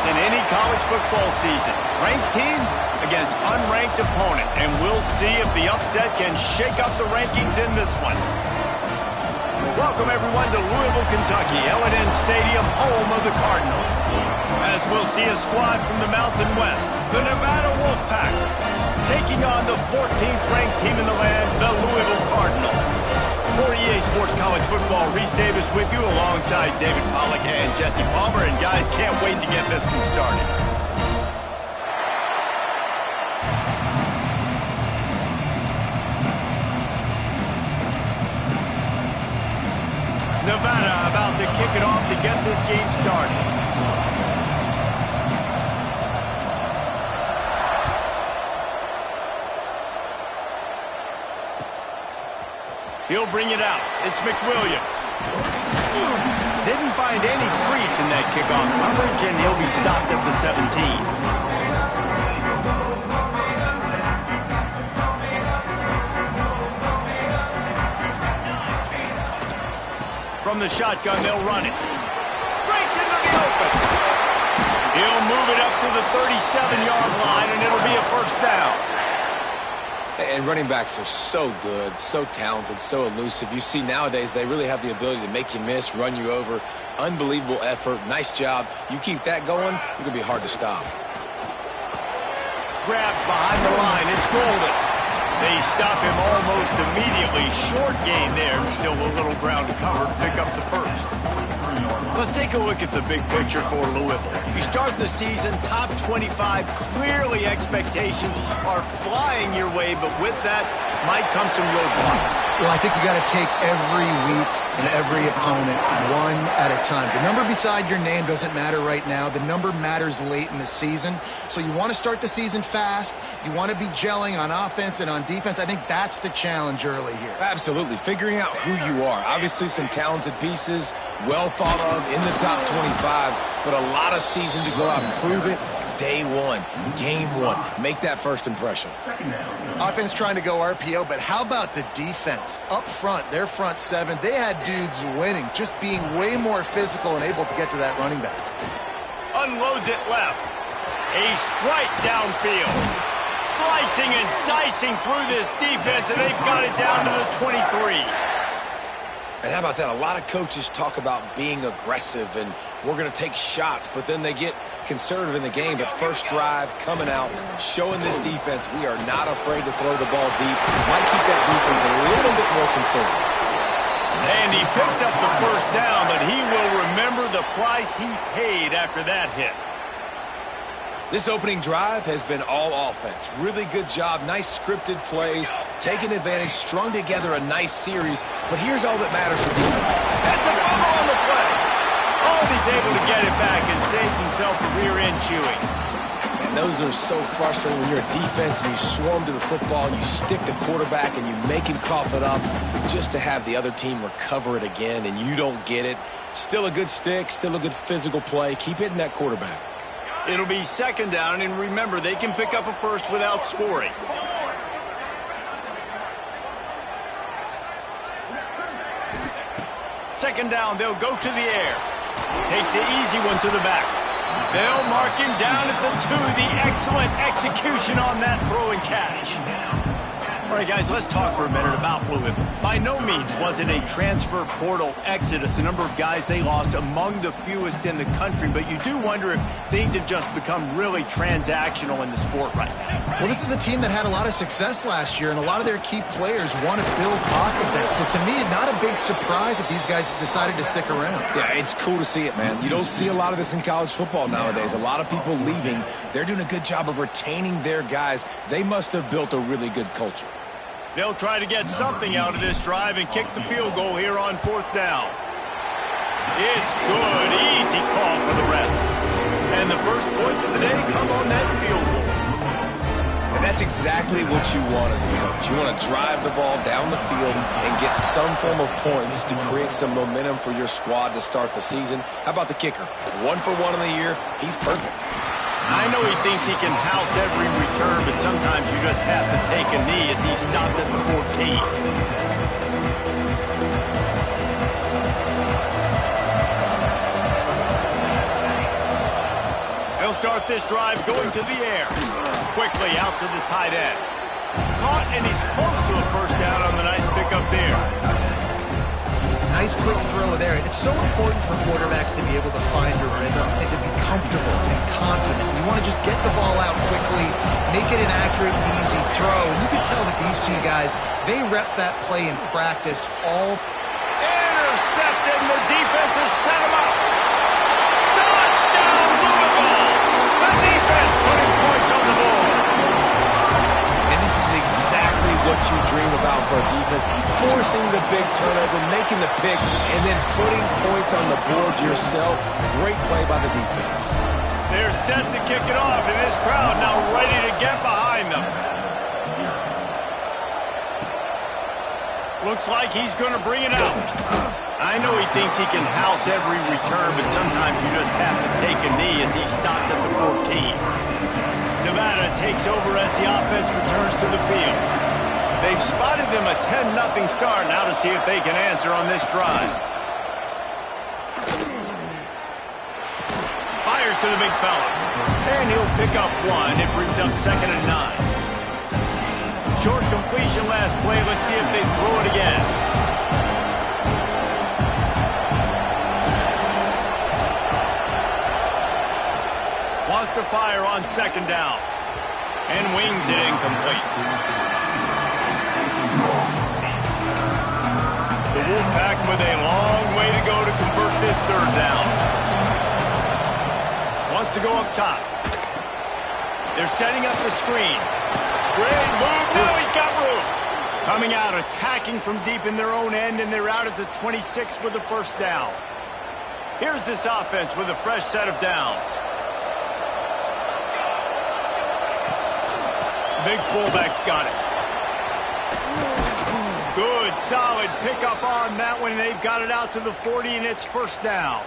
in any college football season. Ranked team against unranked opponent, and we'll see if the upset can shake up the rankings in this one. Welcome, everyone, to Louisville, Kentucky, L&N Stadium, home of the Cardinals. As we'll see a squad from the Mountain West, the Nevada Wolfpack, taking on the 14th ranked team in the land, the Louisville Cardinals. For EA Sports College Football, Reese Davis with you alongside David Pollack and Jesse Palmer. And guys, can't wait to get this one started. Nevada about to kick it off to get this game started. He'll bring it out. It's McWilliams. Didn't find any crease in that kickoff coverage, and he'll be stopped at the 17. From the shotgun, they'll run it. Breaks into the open. He'll move it up to the 37-yard line, and it'll be a first down. And running backs are so good, so talented, so elusive. You see nowadays they really have the ability to make you miss, run you over. Unbelievable effort. Nice job. You keep that going, it's going to be hard to stop. Grabbed behind the line. It's Golden. They stop him almost immediately. Short gain there. Still a little ground to cover to pick up the first. Let's take a look at the big picture for Louisville. You start the season top 25. Clearly expectations are flying your way, but with that might come some roadblocks. Well, I think you got to take every week and every opponent one at a time. The number beside your name doesn't matter right now. The number matters late in the season. So you want to start the season fast. You want to be gelling on offense and on defense. I think that's the challenge early here. Absolutely. Figuring out who you are. Obviously some talented pieces, well thought of in the top 25, but a lot of season to go out and prove it. Day one, game one. Make that first impression. Offense trying to go RPO, but how about the defense? Up front, their front seven, they had dudes winning, just being way more physical and able to get to that running back. Unloads it left. A strike downfield. Slicing and dicing through this defense, and they've got it down to the 23. And how about that? A lot of coaches talk about being aggressive and we're going to take shots, but then they get conservative in the game. But first drive, coming out, showing this defense we are not afraid to throw the ball deep. Might keep that defense a little bit more conservative. And he picks up the first down, but he will remember the price he paid after that hit. This opening drive has been all offense. Really good job. Nice scripted plays. Taking advantage. Strung together a nice series. But here's all that matters for defense. That's a fumble on the play. Oh, he's able to get it back and saves himself a rear end chewing. And those are so frustrating when you're a defense and you swarm to the football and you stick the quarterback and you make him cough it up just to have the other team recover it again and you don't get it. Still a good stick. Still a good physical play. Keep hitting that quarterback. It'll be second down, and remember, they can pick up a first without scoring. Second down, they'll go to the air. Takes the easy one to the back. They'll mark him down at the 2. The excellent execution on that throw and catch. All right, guys, let's talk for a minute about Louisville. By no means was it a transfer portal exodus. The number of guys they lost among the fewest in the country, but you do wonder if things have just become really transactional in the sport right now. Well, this is a team that had a lot of success last year, and a lot of their key players want to build off of that. So to me, not a big surprise that these guys decided to stick around. Yeah, it's cool to see it, man. You don't see a lot of this in college football nowadays. A lot of people leaving. They're doing a good job of retaining their guys. They must have built a really good culture. They'll try to get something out of this drive and kick the field goal here on fourth down. It's good. Easy call for the refs. And the first points of the day come on that field goal. And that's exactly what you want as a coach. You want to drive the ball down the field and get some form of points to create some momentum for your squad to start the season. How about the kicker? 1 for 1 in the year. He's perfect. I know he thinks he can house every return, but sometimes you just have to take a knee as he stopped at the 14. start this drive going to the air. Quickly out to the tight end. Caught, and he's close to a first down on the nice pickup there. Nice quick throw there. It's so important for quarterbacks to be able to find a rhythm and to be comfortable and confident. You want to just get the ball out quickly, make it an accurate and easy throw. And you can tell that these two guys, they rep that play in practice all. Intercepted, and the defense has set him up. Touchdown, Louisville! The defense putting points on the board. And this is exactly what you dream about for a defense. Forcing the big turnover, making the pick, and then putting points on the board yourself. Great play by the defense. They're set to kick it off, and this crowd now ready to get behind them. Looks like he's going to bring it out. I know he thinks he can house every return, but sometimes you just have to take a knee as he stopped at the 14. Nevada takes over as the offense returns to the field. They've spotted them a 10-0 start. Now to see if they can answer on this drive. Fires to the big fella. And he'll pick up one. It brings up 2nd and 9. Short completion last play. Let's see if they throw it again. Wants to fire on 2nd down. And wings it incomplete. The Wolfpack with a long way to go to convert this 3rd down. Wants to go up top. They're setting up the screen. Great move. Now he's got room. Coming out, attacking from deep in their own end, and they're out at the 26 with the 1st down. Here's this offense with a fresh set of downs. Big fullback's got it. Good, solid pickup on that one. They've got it out to the 40, and it's 1st down.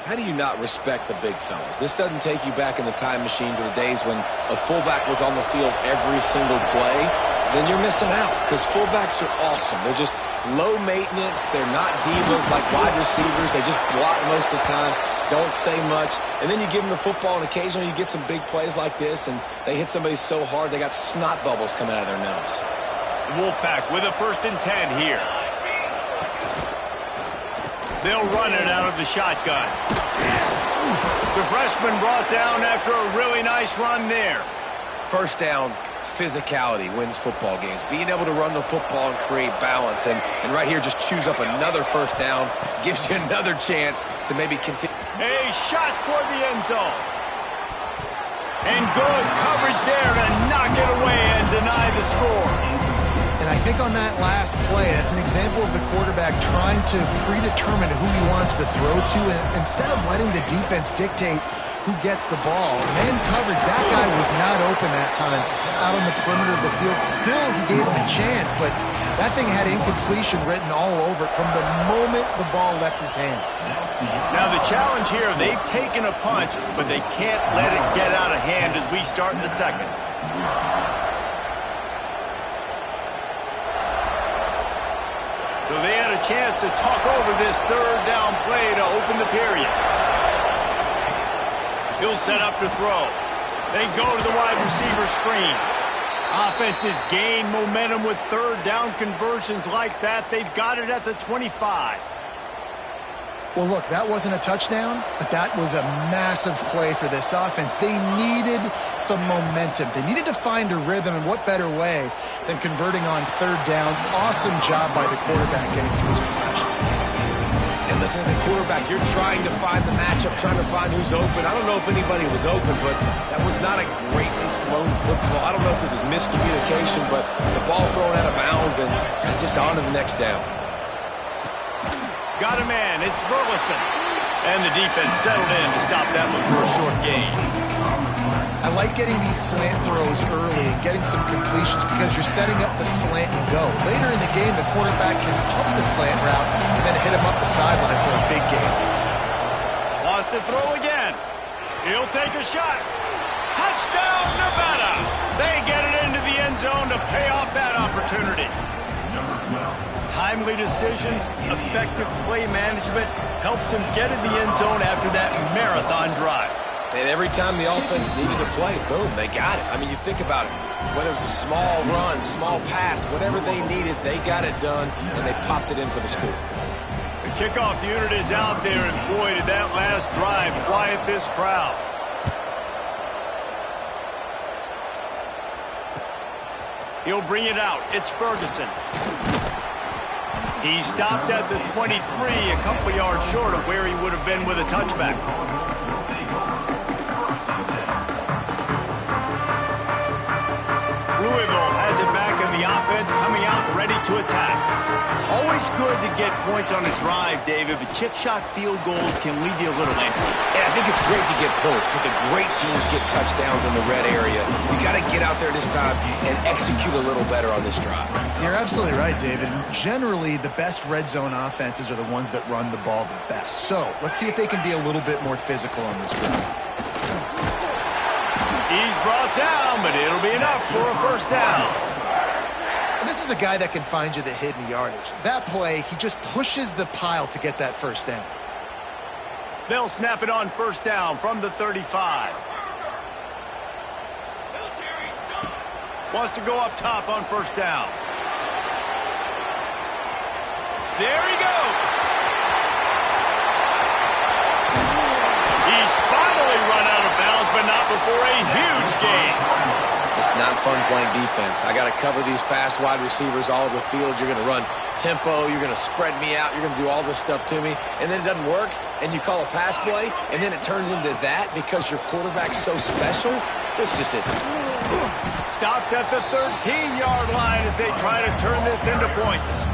How do you not respect the big fellas? This doesn't take you back in the time machine to the days when a fullback was on the field every single play. Then you're missing out, because fullbacks are awesome. They're just low maintenance. They're not divas like wide receivers. They just block most of the time, don't say much. And then you give them the football, and occasionally you get some big plays like this, and they hit somebody so hard they got snot bubbles coming out of their nose. Wolfpack with a 1st and 10 here. They'll run it out of the shotgun. The freshman brought down after a really nice run there. 1st down, physicality wins football games. Being able to run the football and create balance. And right here, just choose up another 1st down. Gives you another chance to maybe continue. A shot toward the end zone. And good coverage there to knock it away and deny the score. And I think on that last play, that's an example of the quarterback trying to predetermine who he wants to throw to, and instead of letting the defense dictate who gets the ball. Man coverage, that guy was not open that time out on the perimeter of the field. Still, he gave him a chance, but that thing had incompletion written all over it from the moment the ball left his hand. Now the challenge here, they've taken a punch, but they can't let it get out of hand as we start in the 2nd. So they had a chance to talk over this 3rd down play to open the period. He'll set up to throw. They go to the wide receiver screen. Offenses gain momentum with 3rd down conversions like that. They've got it at the 25. Well, look, that wasn't a touchdown, but that was a massive play for this offense. They needed some momentum. They needed to find a rhythm, and what better way than converting on 3rd down. Awesome job by the quarterback getting through his progression. And listen, as a quarterback, you're trying to find the matchup, trying to find who's open. I don't know if anybody was open, but that was not a greatly thrown football. I don't know if it was miscommunication, but the ball thrown out of bounds and just on to the next down. Got a man, it's Burleson. And the defense settled in to stop that one for a short gain. I like getting these slant throws early and getting some completions because you're setting up the slant and go. Later in the game, the quarterback can pump the slant route and then hit him up the sideline for a big gain. Wants to throw again. He'll take a shot. Touchdown, Nevada! They get it into the end zone to pay off that opportunity. Timely decisions, effective play management helps him get in the end zone after that marathon drive. And every time the offense needed to play, boom, they got it. I mean, you think about it. Whether it was a small run, small pass, whatever they needed, they got it done, and they popped it in for the score. The kickoff unit is out there, and boy, did that last drive quiet this crowd. He'll bring it out. It's Ferguson. He stopped at the 23, a couple yards short of where he would have been with a touchback. Louisville has it back in the offense, coming out ready to attack. Always good to get points on a drive, David, but chip shot field goals can leave you a little empty. And I think it's great to get points, but the great teams get touchdowns in the red area. You got to get out there this time and execute a little better on this drive. You're absolutely right, David. Generally, the best red zone offenses are the ones that run the ball the best. So let's see if they can be a little bit more physical on this drive. He's brought down, but it'll be enough for a first down. And this is a guy that can find you the hidden yardage. That play, he just pushes the pile to get that first down. They'll snap it on first down from the 35. Wants to go up top on first down. There he goes. He's finally run out of bounds, but not before a huge gain. It's not fun playing defense. I got to cover these fast wide receivers all over the field. You're going to run tempo. You're going to spread me out. You're going to do all this stuff to me. And then it doesn't work, and you call a pass play, and then it turns into that because your quarterback's so special. This just isn't. Stopped at the 13-yard line as they try to turn this into points.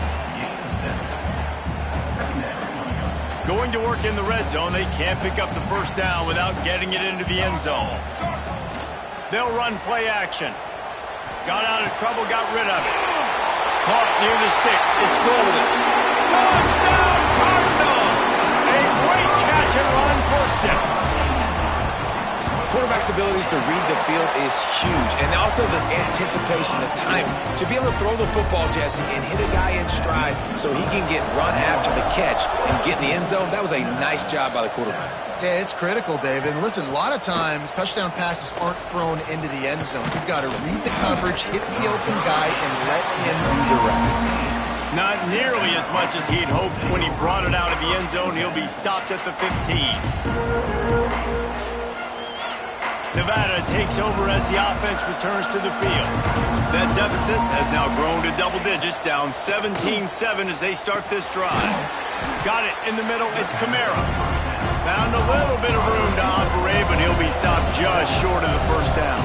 Going to work in the red zone, they can't pick up the first down without getting it into the end zone. They'll run play action. Got out of trouble, got rid of it. Caught near the sticks. It's golden. Touchdown, Cardinals! A great catch and run for 6. Quarterback's abilities to read the field is huge. And also the anticipation, the time to be able to throw the football, Jesse, and hit a guy in stride so he can get run after the catch and get in the end zone. That was a nice job by the quarterback. Yeah, it's critical, David. And listen, a lot of times touchdown passes aren't thrown into the end zone. You've got to read the coverage, hit the open guy, and let him redirect. Not nearly as much as he'd hoped when he brought it out of the end zone. He'll be stopped at the 15. Nevada takes over as the offense returns to the field. That deficit has now grown to double digits, down 17-7 as they start this drive. Got it in the middle. It's Kamara. Found a little bit of room to operate, but he'll be stopped just short of the first down.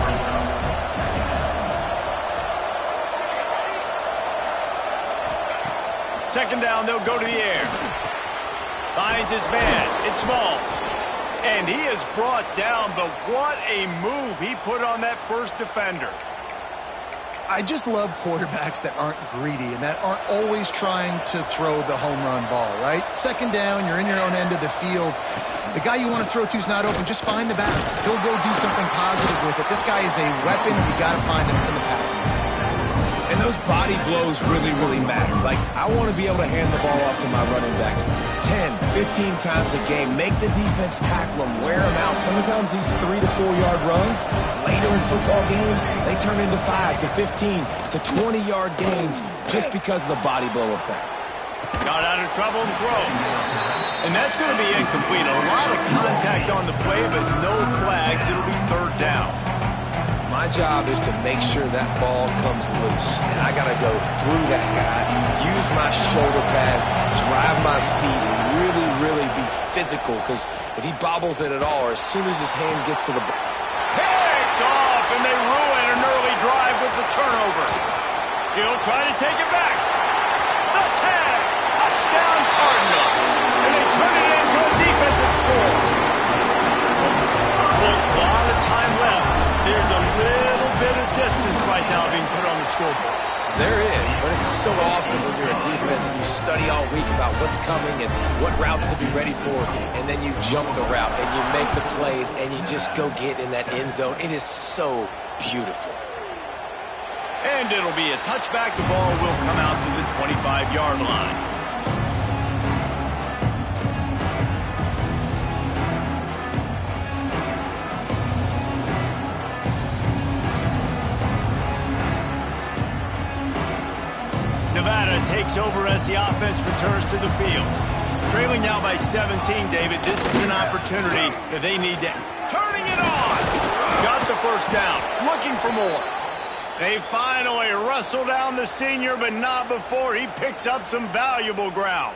Second down, they'll go to the air. Finds his man. It's Smalls. And he is brought down, but what a move he put on that first defender. I just love quarterbacks that aren't greedy and that aren't always trying to throw the home run ball, right? Second down, you're in your own end of the field. The guy you want to throw to is not open. Just find the back. He'll go do something positive with it. This guy is a weapon. You got to find him in the passing game. And those body blows really, really matter. Like, I want to be able to hand the ball off to my running back 10, 15 times a game. Make the defense tackle them, wear them out. Sometimes these 3 to 4 yard runs, later in football games, they turn into 5 to 15 to 20 yard gains just because of the body blow effect. Got out of trouble and throws. And that's going to be incomplete. A lot of contact on the play, but no flags. It'll be third down. My job is to make sure that ball comes loose, and I got to go through that guy, use my shoulder pad, drive my feet, really, really be physical, because if he bobbles it at all, or as soon as his hand gets to the ball. Picked off, and they ruin an early drive with the turnover. He'll try to take it back. The tag, touchdown Cardinals, and they turn it into a defensive score. Well, a lot of time left. There's a little bit of distance right now being put on the scoreboard. There is, but it's so awesome when you're a defense and you study all week about what's coming and what routes to be ready for, and then you jump the route and you make the plays and you just go get in that end zone. It is so beautiful. And it'll be a touchback. The ball will come out to the 25-yard line. takes over as the offense returns to the field. Trailing now by 17, David. This is an opportunity that they need to... Turning it on! Got the first down. Looking for more. They finally wrestle down the senior, but not before he picks up some valuable ground.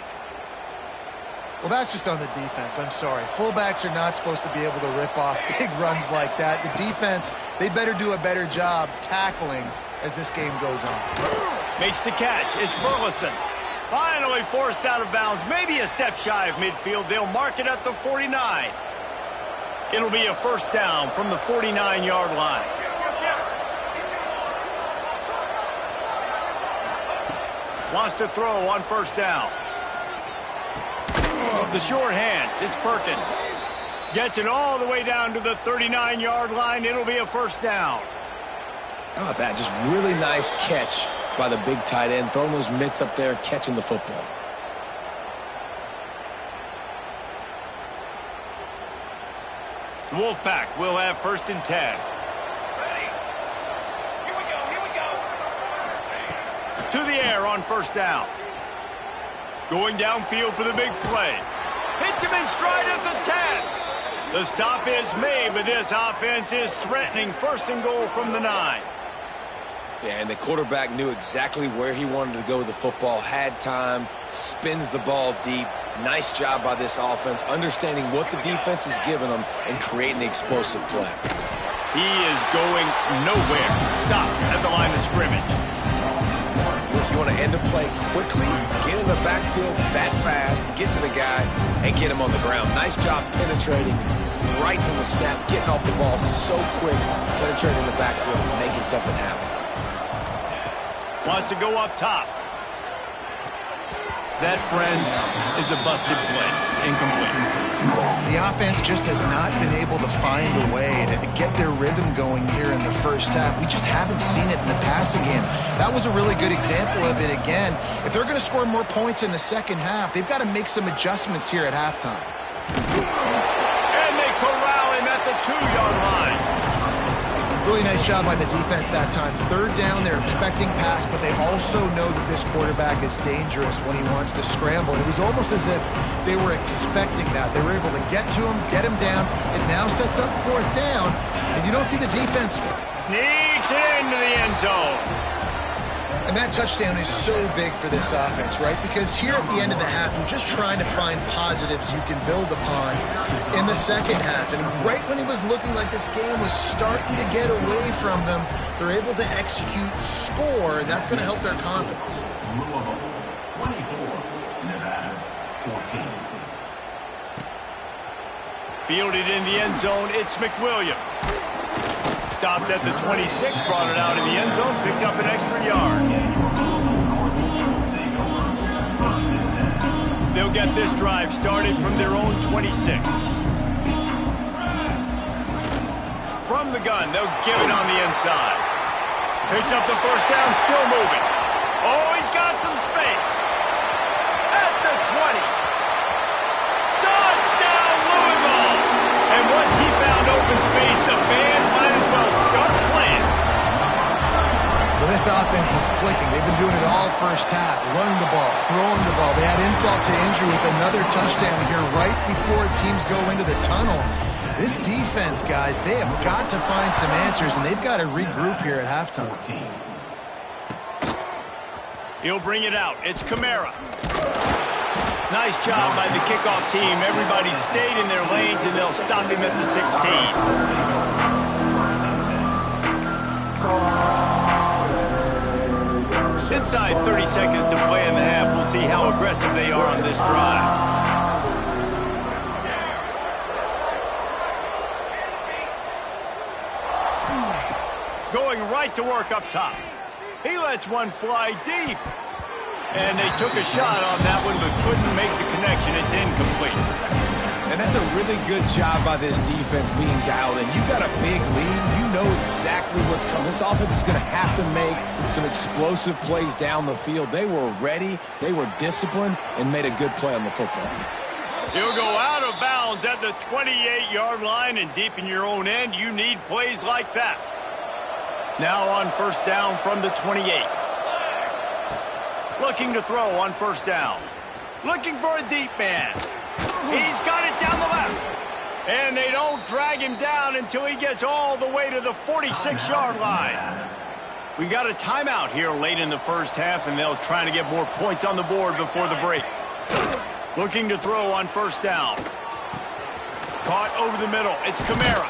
Well, that's just on the defense. I'm sorry. Fullbacks are not supposed to be able to rip off big runs like that. The defense, they better do a better job tackling as this game goes on. Makes the catch. It's Burleson. Finally forced out of bounds. Maybe a step shy of midfield. They'll mark it at the 49. It'll be a first down from the 49-yard line. Wants to throw on first down. The short hands. It's Perkins. Gets it all the way down to the 39-yard line. It'll be a first down. How about that? Just really nice catch by the big tight end. Throwing those mitts up there, catching the football. The Wolfpack will have first and 10. To the air on first down. Going downfield for the big play. Hits him in stride at the 10. The stop is made, but this offense is threatening first and goal from the 9. Yeah, and the quarterback knew exactly where he wanted to go with the football, had time, spins the ball deep. Nice job by this offense, understanding what the defense is giving them and creating the explosive play. He is going nowhere. Stop at the line of scrimmage. You want to end a play quickly, get in the backfield that fast, get to the guy, and get him on the ground. Nice job penetrating right from the snap, getting off the ball so quick, penetrating the backfield, making something happen. Wants to go up top. That, friends, is a busted play. Incomplete. The offense just has not been able to find a way to get their rhythm going here in the first half. We just haven't seen it in the passing game. That was a really good example of it again. If they're going to score more points in the second half, they've got to make some adjustments here at halftime. And they corral him at the 2-yard line. Really nice job by the defense that time. Third down, they're expecting pass, but they also know that this quarterback is dangerous when he wants to scramble. It was almost as if they were expecting that. They were able to get to him, get him down. It now sets up fourth down, and you don't see the defense. Sneaks it into the end zone. And that touchdown is so big for this offense, right? Because here at the end of the half, you're just trying to find positives you can build upon in the second half. And right when it was looking like this game was starting to get away from them, they're able to execute, score, and that's going to help their confidence. Louisville, 24, Nevada, 14. Fielded in the end zone, it's McWilliams. Stopped at the 26, brought it out in the end zone, picked up an extra yard. They'll get this drive started from their own 26. From the gun, they'll give it on the inside. Picks up the first down, still moving. Oh, he's got some space. At the 20. Touchdown, Louisville! And once he found open space, the band might as well start playing. Well, this offense is clicking. They've been doing it all first half, running the ball, throwing the ball. They had insult to injury with another touchdown here right before teams go into the tunnel. This defense, guys, they have got to find some answers, and they've got to regroup here at halftime. He'll bring it out. It's Kamara. Nice job by the kickoff team. Everybody stayed in their lanes, and they'll stop him at the 16. Inside 30 seconds to play in the half. We'll see how aggressive they are on this drive. Going right to work up top. He lets one fly deep. And they took a shot on that one, but couldn't make the connection. It's incomplete. And that's a really good job by this defense being dialed in. You've got a big lead. You know exactly what's coming. This offense is going to have to make some explosive plays down the field. They were ready, they were disciplined, and made a good play on the football. He'll go out of bounds at the 28-yard line, and deep in your own end, you need plays like that. Now on first down from the 28. Looking to throw on first down. Looking for a deep man. He's got it down the left. And they don't drag him down until he gets all the way to the 46-yard line. We got a timeout here late in the first half, and they'll try to get more points on the board before the break. Looking to throw on first down. Caught over the middle. It's Kamara.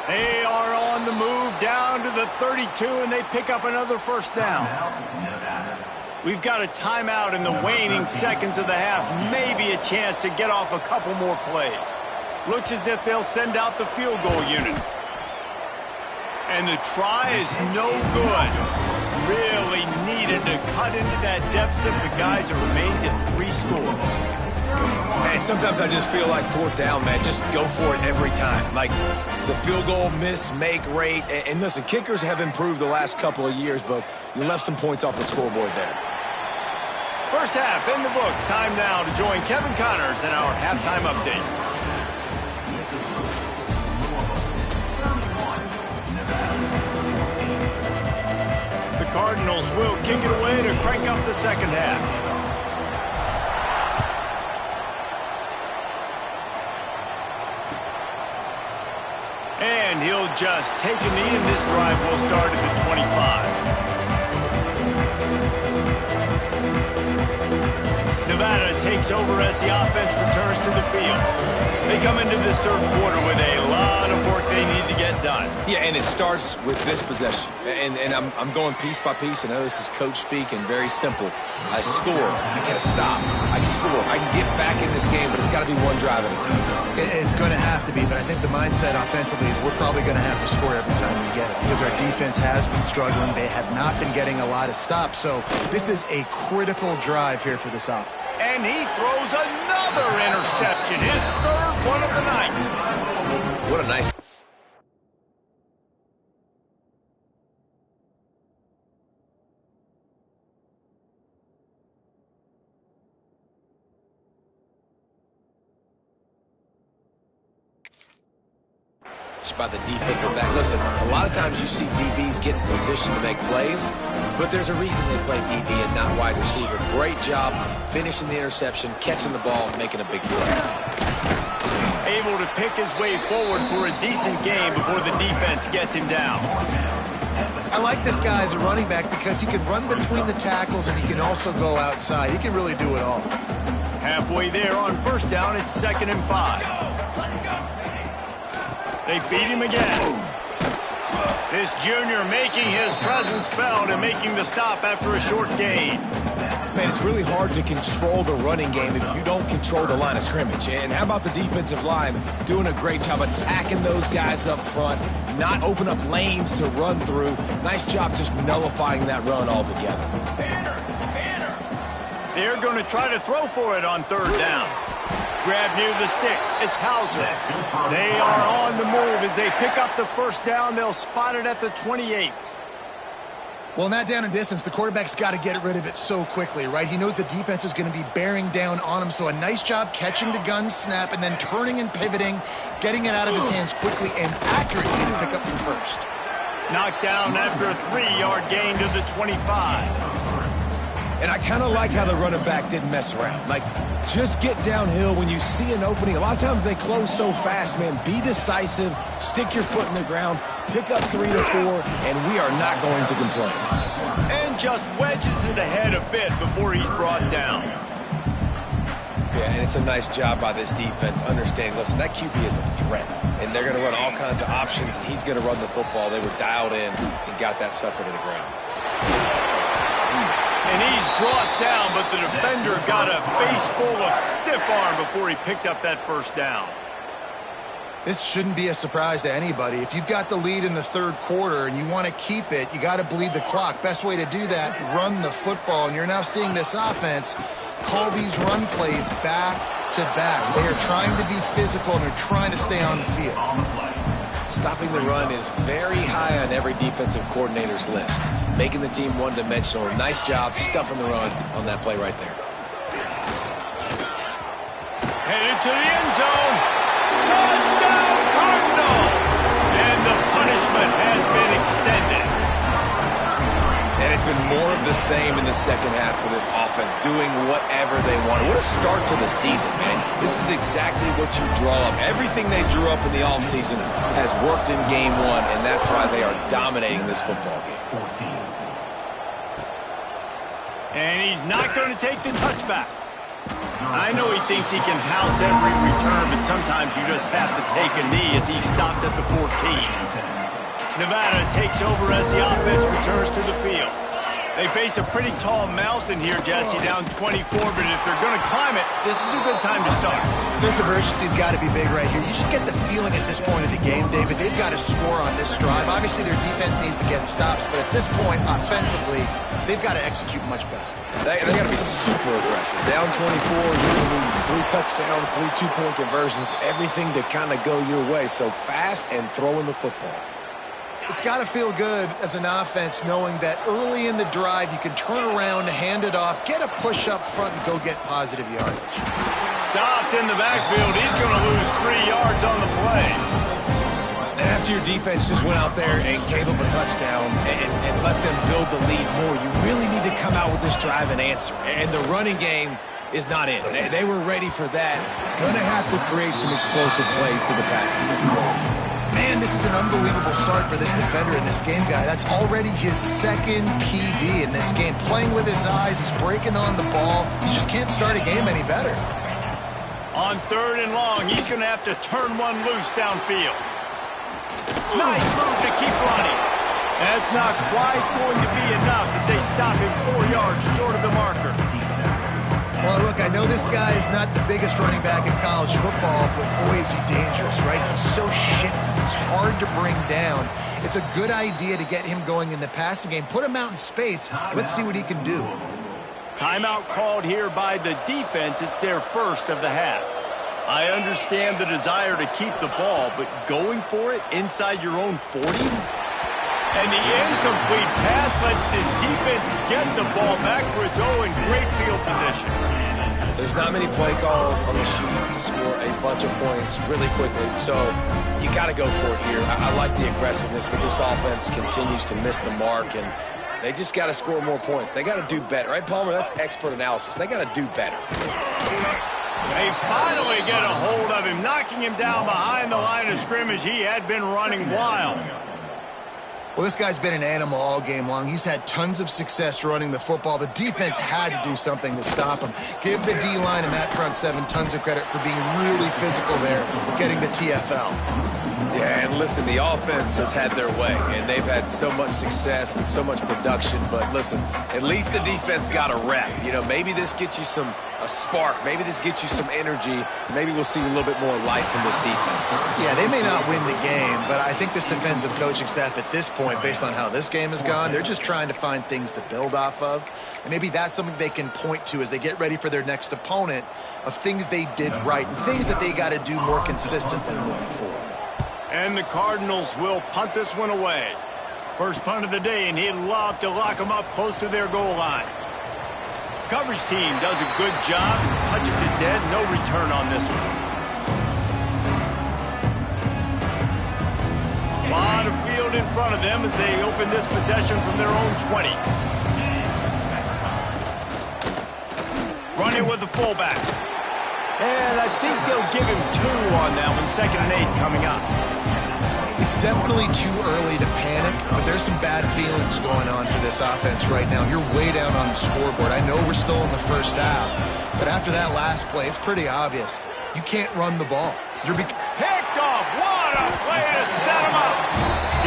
They are on the move down to the 32, and they pick up another first down. We've got a timeout in the waning seconds of the half. Maybe a chance to get off a couple more plays. Looks as if they'll send out the field goal unit. And the try is no good. Really needed to cut into that deficit, but guys, it remains at 3 scores. And sometimes I just feel like fourth down, man. Just go for it every time. Like the field goal miss, make rate. And listen, kickers have improved the last couple of years, but you left some points off the scoreboard there. First half in the books. Time now to join Kevin Connors in our halftime update. The Cardinals will kick it away to crank up the second half. And he'll just take a knee, and this drive will start at the 25. Nevada takes over as the offense returns to the field. They come into this third quarter with a lot of work they need to get done. Yeah, and it starts with this possession. And I'm going piece by piece. I know this is coach speak and very simple. I score. I get a stop. I score. I can get back in this game, but it's got to be one drive at a time. It's going to have to be, but I think the mindset offensively is we're probably going to have to score every time we get it because our defense has been struggling. They have not been getting a lot of stops. So this is a critical drive here for this offense. And he throws another interception, his third one of the night. What a nice... by the defensive back. Listen, a lot of times you see DBs get in position to make plays, but there's a reason they play DB and not wide receiver. Great job finishing the interception, catching the ball, making a big play. Able to pick his way forward for a decent game before the defense gets him down. I like this guy as a running back because he can run between the tackles and he can also go outside. He can really do it all. Halfway there on first down, it's 2nd and 5. They feed him again. This junior making his presence felt and making the stop after a short gain. Man, it's really hard to control the running game if you don't control the line of scrimmage. And how about the defensive line doing a great job attacking those guys up front, not open up lanes to run through. Nice job just nullifying that run altogether. They're going to try to throw for it on third down. Grab near the sticks. It's Hauser. They are on the move as they pick up the first down. They'll spot it at the 28. Well, in that down and distance, the quarterback's got to get rid of it so quickly, right? He knows the defense is going to be bearing down on him, so a nice job catching the gun snap and then turning and pivoting, getting it out of his hands quickly and accurately to pick up the first. Knocked down after a 3-yard gain to the 25. And I kind of like how the running back didn't mess around. Like, just get downhill when you see an opening. A lot of times they close so fast, man. Be decisive, stick your foot in the ground, pick up 3 to 4, and we are not going to complain. And just wedges it ahead a bit before he's brought down. Yeah, and it's a nice job by this defense understanding, listen, that QB is a threat, and they're going to run all kinds of options, and he's going to run the football. They were dialed in and got that sucker to the ground. And he's brought down, but the defender got a face full of stiff arm before he picked up that first down. This shouldn't be a surprise to anybody. If you've got the lead in the third quarter and you want to keep it, you got to bleed the clock. Best way to do that, run the football. And you're now seeing this offense call these run plays back to back. They are trying to be physical and they're trying to stay on the field. Stopping the run is very high on every defensive coordinator's list. Making the team one-dimensional. Nice job stuffing the run on that play right there. Headed to the end zone. Touchdown, Cardinals! And the punishment has been extended. And it's been more of the same in the second half for this offense, doing whatever they want. What a start to the season, man. This is exactly what you draw up. Everything they drew up in the offseason has worked in game one, and that's why they are dominating this football game. 14. And he's not going to take the touchback. I know he thinks he can house every return, but sometimes you just have to take a knee as he stopped at the 14. Nevada takes over as the offense returns to the field. They face a pretty tall mountain here, Jesse, down 24, but if they're going to climb it, this is a good time to start. Sense of urgency's got to be big right here. You just get the feeling at this point of the game, David, they've got to score on this drive. Obviously, their defense needs to get stops, but at this point, offensively, they've got to execute much better. They got to be super aggressive. Down 24, you're going to need 3 touchdowns, 3 two-point conversions, everything to kind of go your way. So fast and throwing the football. It's got to feel good as an offense knowing that early in the drive you can turn around, hand it off, get a push up front, and go get positive yardage. Stopped in the backfield. He's going to lose 3 yards on the play. And after your defense just went out there and gave up a touchdown and let them build the lead more, you really need to come out with this drive and answer. And the running game is not in. They were ready for that. Going to have to create some explosive plays to the passing game. Man, this is an unbelievable start for this defender in this game, guy. That's already his second PD in this game. Playing with his eyes, he's breaking on the ball. You just can't start a game any better. On 3rd and long, he's going to have to turn one loose downfield. Nice move to keep running. That's not quite going to be enough as they stop him 4 yards short of the marker. Well, look, I know this guy is not the biggest running back in college football, but boy, is he dangerous, right? He's so shifty. It's hard to bring down. It's a good idea to get him going in the passing game. Put him out in space. Let's see what he can do. Timeout called here by the defense. It's their first of the half. I understand the desire to keep the ball, but going for it inside your own 40? And the incomplete pass lets this defense get the ball back for its own great field position. There's not many play calls on the sheet to score a bunch of points really quickly, so you got to go for it here. I like the aggressiveness, but this offense continues to miss the mark, and they just got to score more points. They got to do better. Right, Palmer? That's expert analysis. They got to do better. They finally get a hold of him, knocking him down behind the line of scrimmage. He had been running wild. Well, this guy's been an animal all game long. He's had tons of success running the football. The defense had to do something to stop him. Give the D-line and that front 7 tons of credit for being really physical there, getting the TFL. Yeah, and listen, the offense has had their way, and they've had so much success and so much production. But listen, at least the defense got a rep. You know, maybe this gets you a spark. Maybe this gets you some energy. Maybe we'll see a little bit more life from this defense. Yeah, they may not win the game, but I think this defensive coaching staff at this point, based on how this game has gone, they're just trying to find things to build off of. And maybe that's something they can point to as they get ready for their next opponent, of things they did right and things that they got to do more consistently moving forward. And the Cardinals will punt this one away. First punt of the day, and he'd love to lock them up close to their goal line. Coverage team does a good job, touches it dead, no return on this one. A lot of field in front of them as they open this possession from their own 20. Running with the fullback. And I think they'll give him 2 on that one. 2nd and 8 coming up. It's definitely too early to panic, but there's some bad feelings going on for this offense right now. You're way down on the scoreboard. I know we're still in the first half, but after that last play, it's pretty obvious. You can't run the ball. You're picked off. What a play to set him up.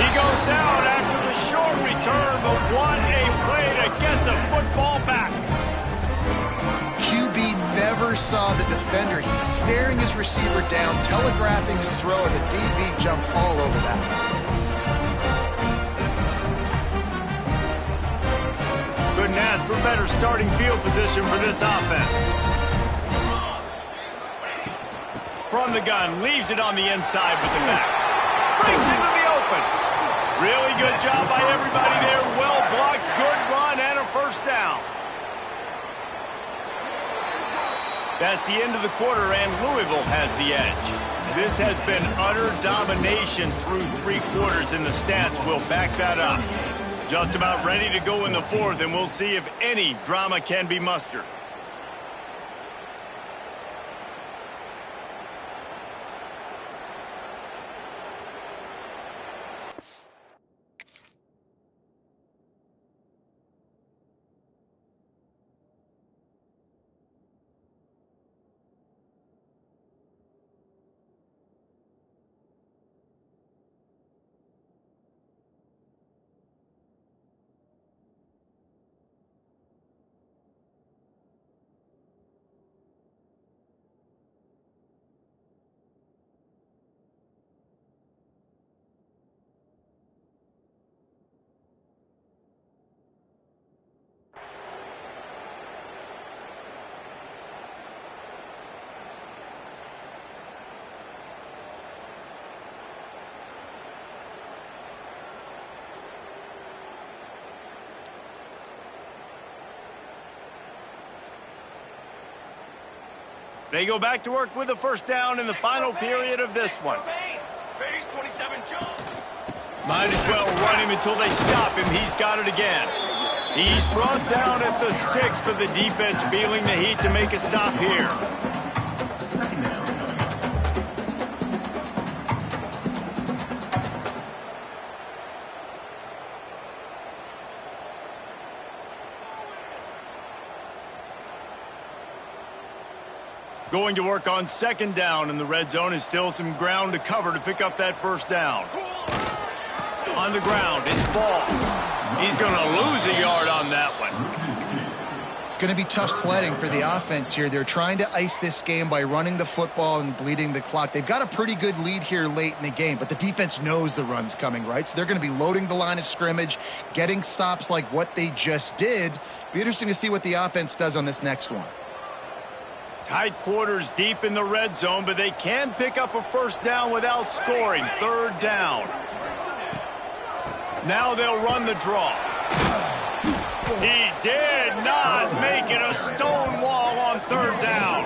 He goes down after the short return, but what a play to get the football back. QB never saw the defender. He's staring his receiver down, telegraphing his throw, and the DB jumped all over that. Couldn't ask for better starting field position for this offense. From the gun, leaves it on the inside with the back. Brings it to the open. Really good job by everybody there. Well blocked, good run, and a first down. That's the end of the quarter, and Louisville has the edge. This has been utter domination through 3 quarters, and the stats will back that up. Just about ready to go in the fourth, and we'll see if any drama can be mustered. They go back to work with a first down in the final period of this one. Might as well run him until they stop him. He's got it again. He's brought down at the 6, but the defense feeling the heat to make a stop here. Going to work on second down in the red zone, is still some ground to cover to pick up that first down. On the ground, it's Ball. He's going to lose a yard on that one. It's going to be tough sledding for the offense here. They're trying to ice this game by running the football and bleeding the clock. They've got a pretty good lead here late in the game, but the defense knows the run's coming, right? So they're going to be loading the line of scrimmage, getting stops like what they just did. Be interesting to see what the offense does on this next one. Tight quarters deep in the red zone, but they can pick up a first down without scoring. Third down. Now they'll run the draw. He did not make it a stone wall on third down.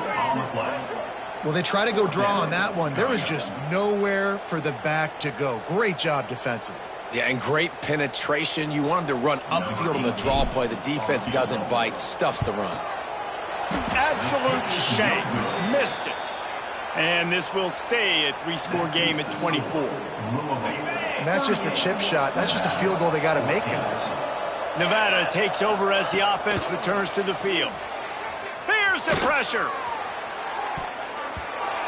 Well, they try to go draw on that one. There was just nowhere for the back to go. Great job defensively. Yeah, and great penetration. You want him to run upfield on the draw play. The defense doesn't bite, stuffs the run. Absolute shame. Missed it. And this will stay a 3-score game at 24. And that's just the chip shot. That's just a field goal they got to make, guys. Nevada takes over as the offense returns to the field. Here's the pressure.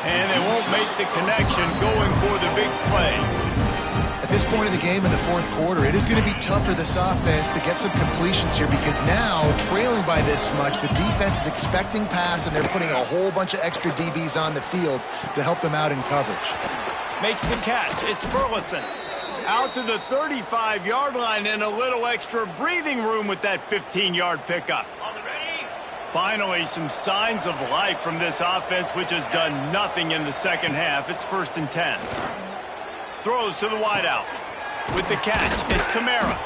And they won't make the connection going for the big play. At this point in the game in the fourth quarter, it is going to be tough for this offense to get some completions here because now, trailing by this much, the defense is expecting pass and they're putting a whole bunch of extra DBs on the field to help them out in coverage. Makes the catch. It's Burleson. Out to the 35-yard line and a little extra breathing room with that 15-yard pickup. Finally, some signs of life from this offense, which has done nothing in the second half. It's 1st and 10. Throws to the wideout. With the catch, it's Kamara.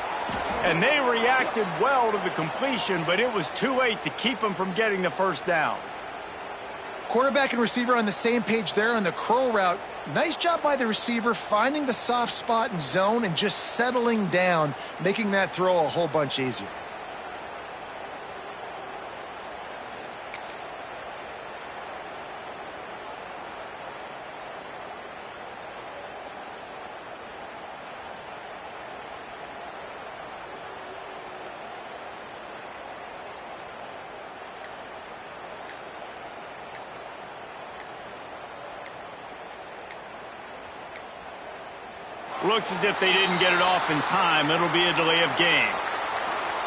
And they reacted well to the completion, but it was too late to keep them from getting the first down. Quarterback and receiver on the same page there on the curl route. Nice job by the receiver finding the soft spot in zone and just settling down, making that throw a whole bunch easier. Looks as if they didn't get it off in time. It'll be a delay of game.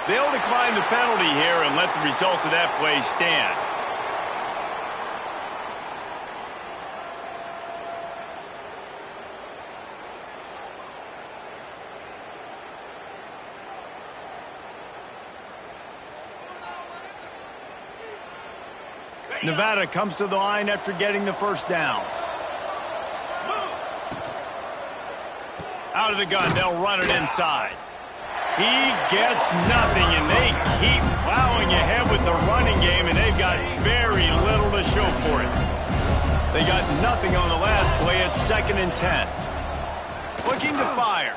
They'll decline the penalty here and let the result of that play stand. Nevada comes to the line after getting the first down. Out of the gun, they'll run it inside. He gets nothing, and they keep plowing ahead with the running game, and they've got very little to show for it. They got nothing on the last play. It's 2nd and 10. Looking to fire.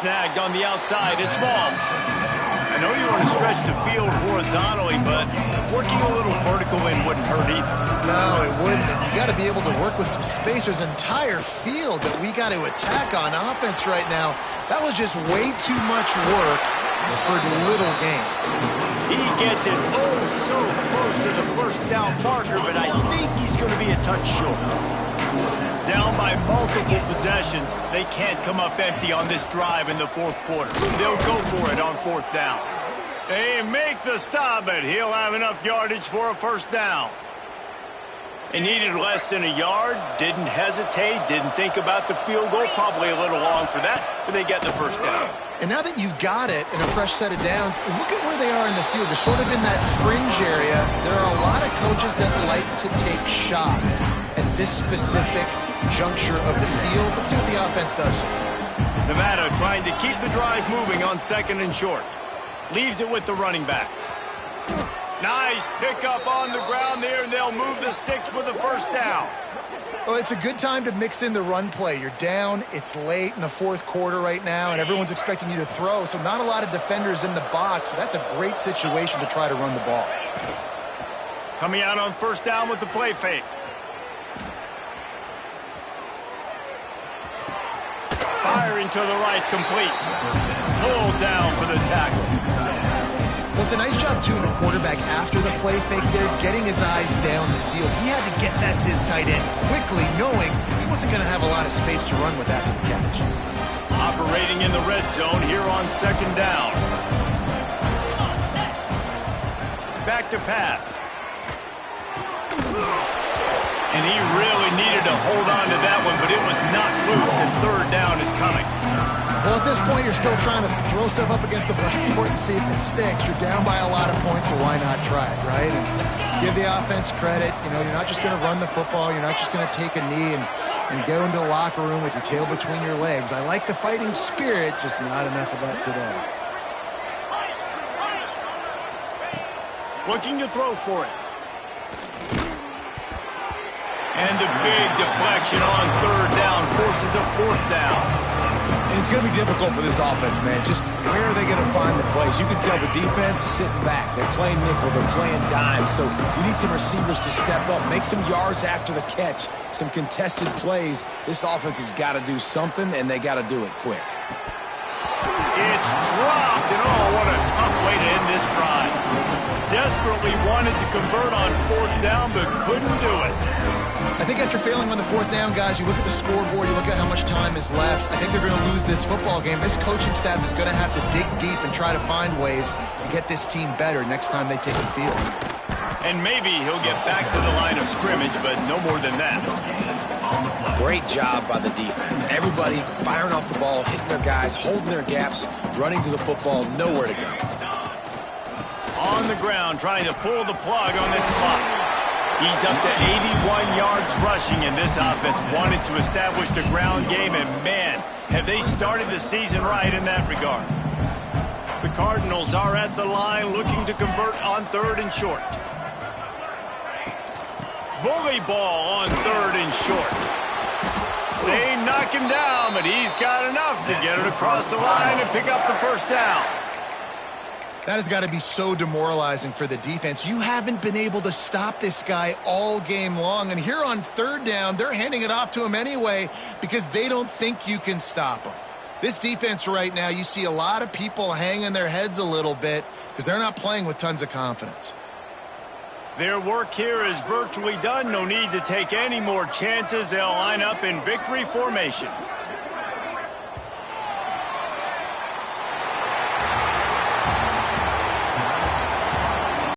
Snagged on the outside. It's Smalls. I know you want to stretch the field horizontally, but working a little vertical in wouldn't hurt either. No, it wouldn't. And you got to be able to work with some space. There's an entire field that we got to attack on offense right now. That was just way too much work for little gain. He gets it oh so close to the first down marker, but I think he's going to be a touch short. Down by multiple possessions, they can't come up empty on this drive in the fourth quarter. They'll go for it on fourth down. They make the stop, but he'll have enough yardage for a first down. He needed less than a yard, didn't hesitate, didn't think about the field goal, probably a little long for that, but they get the first down. And now that you've got it in a fresh set of downs, look at where they are in the field. They're sort of in that fringe area. There are a lot of coaches that like to take shots at this specific juncture of the field. Let's see what the offense does. Nevada trying to keep the drive moving on second and short. Leaves it with the running back. Nice pickup on the ground there, and they'll move the sticks with the first down. Well, it's a good time to mix in the run play. You're down, it's late in the fourth quarter right now, and everyone's expecting you to throw, so not a lot of defenders in the box. So that's a great situation to try to run the ball. Coming out on first down with the play fake. Firing to the right, complete. Pulled down for the tackle. Well, it's a nice job, too, of a quarterback after the play fake there, getting his eyes down the field. He had to get that to his tight end quickly, knowing he wasn't going to have a lot of space to run with after the catch. Operating in the red zone here on second down. Back to pass. And he really needed to hold on to that one, but it was not loose, and third down is coming. Well, at this point, you're still trying to throw stuff up against the blackboard and see if it sticks. You're down by a lot of points, so why not try it, right? And give the offense credit. You know, you're not just going to run the football. You're not just going to take a knee and go into the locker room with your tail between your legs. I like the fighting spirit, just not enough of that today. Looking to throw for it. And the big deflection on third down forces a fourth down. And it's going to be difficult for this offense, man. Just where are they going to find the plays? You can tell the defense sitting back. They're playing nickel. They're playing dime. So you need some receivers to step up, make some yards after the catch, some contested plays. This offense has got to do something, and they got to do it quick. It's dropped, and oh, what a tough way to end this drive. Desperately wanted to convert on fourth down, but couldn't do it. I think after failing on the fourth down, guys, you look at the scoreboard, you look at how much time is left. I think they're going to lose this football game. This coaching staff is going to have to dig deep and try to find ways to get this team better next time they take the field. And maybe he'll get back to the line of scrimmage, but no more than that. Great job by the defense. Everybody firing off the ball, hitting their guys, holding their gaps, running to the football, nowhere to go. On the ground, trying to pull the plug on this clock. He's up to 81 yards rushing, and this offense wanted to establish the ground game, and man, have they started the season right in that regard. The Cardinals are at the line looking to convert on third and short. Bully ball on third and short. They knock him down, but he's got enough to get it across the line and pick up the first down. That has got to be so demoralizing for the defense. You haven't been able to stop this guy all game long. And here on third down, they're handing it off to him anyway because they don't think you can stop him. This defense right now, you see a lot of people hanging their heads a little bit because they're not playing with tons of confidence. Their work here is virtually done. No need to take any more chances. They'll line up in victory formation.